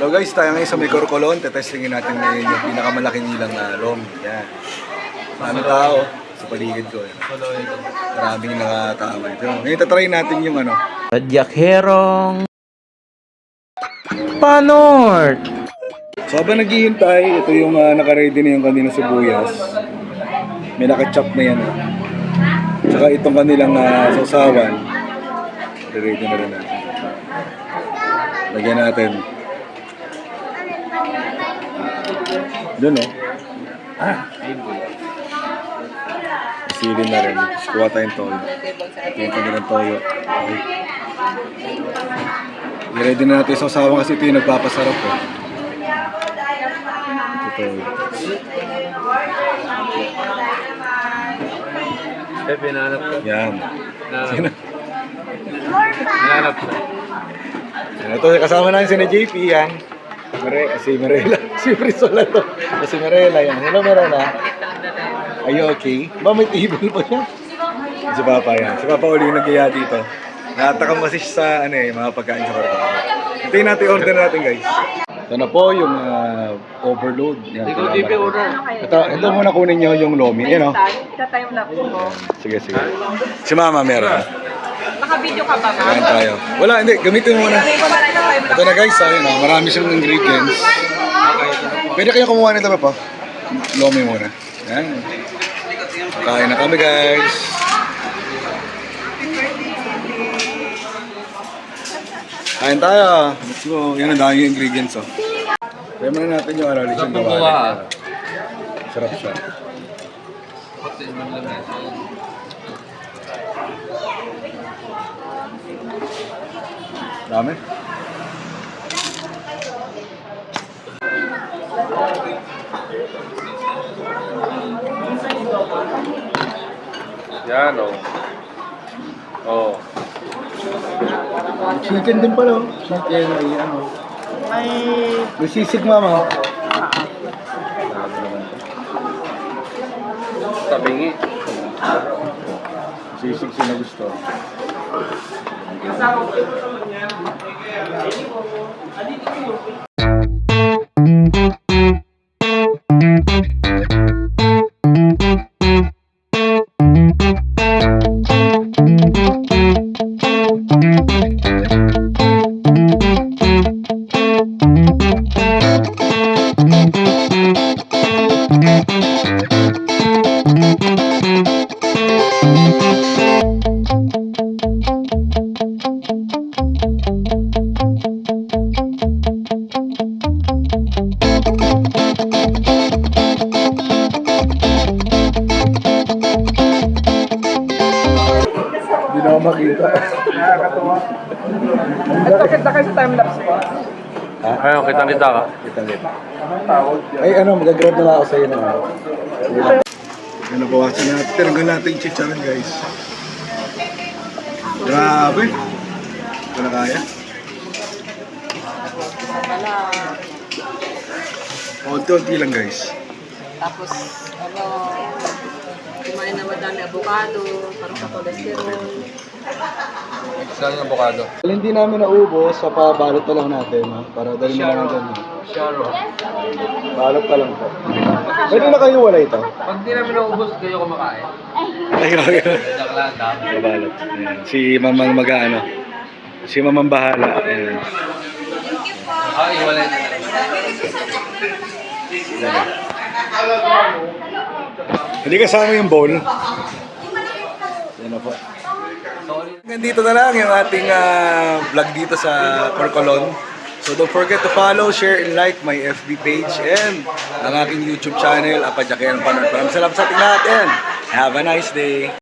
Hello guys, tayo ngayon sa may Corcolon. Tetestingin natin ngayon yung pinakamalaking nilang lomi. Yan. Maraming tao sa paligid ko. Yan. Maraming nakatao. Ngayon tatry natin yung ano. Radyakerong Panort. So habang naghihintay, ito yung nakaready na yung kanina sibuyas. May nakachop na yan. Tsaka itong kanilang sausawan. Ready na rin natin. Lagyan natin. Doon Isilin na rin. Kuha tayong toyo. Ito yung kanilang toyo. Okay. I-ready na natin yung sausawan kasi ito yung nagpapasarap . Ito. Pinanap ko. Yan. Pinanap ko. Ito, kasama natin si JP yan. Si Marela. Si Frisola to. Si Marela yan. Hello Marela. Are you okay? Ba may table pa siya? Si Papa yan. Si Papa uli yung nag-iya dito. Nakatakam kasi sa mga pagkain sa karton. Hintayin natin order natin guys. Ito na po yung overload. Yan, Ikaw JP order. Ito muna kunin nyo yung lomi. Yan o. Ita-time lapse mo. Sige. Si Mama meron. Naka-video ka ba, ma'am? Kain tayo. Wala, hindi. Gamitin mo muna. Ito na guys, ayun o. Marami siyang ingredients. Pwede kayo kumuha nito ba po? Lomi muna. Yan. Kain na kami guys. Kain tayo. Let's go. Yan ang dami yung ingredients o. Kaya muna natin yung aralis yung gawa. Sarap siya. Dami. Yan o. Oh. Chicken din pala. Chicken ay ano. May sisig mama. Tabingi. Sisig sila gusto. Hindi na ako makita. Nakakatawa. At pakita kayo sa time lapse mo. Ayun, kita ka. Kita. Ay mag-grab na lang ako sa'yo na. Nabawasan natin. Tinanggal natin yung chicharon guys. Grabe. Ito na kaya. Unti-unti lang guys. Tapos, kumain na madami avocado, para sa cholesterol. Saan yung avocado? Hindi namin naubos, sa pabalot pa lang natin. Para dali mo lang dyan. Sharo. Balot pa lang po. Pwede na kayo wala ito? Pag di namin naubos, kayo kumakain. Ay, okay. Joke lang, dami. Pabalot. Ayan. Si Mamang mag-ano. Si Mamang bahala. Ayan. Iwalay na lang. Hindi kasama yung bowl. Yan na po. Nandito na lang yung ating vlog dito sa Corcolon. So don't forget to follow, share, and like my FB page and ang aking YouTube channel, Radyakerong Panort. Maraming salamat sa ating lahat and have a nice day!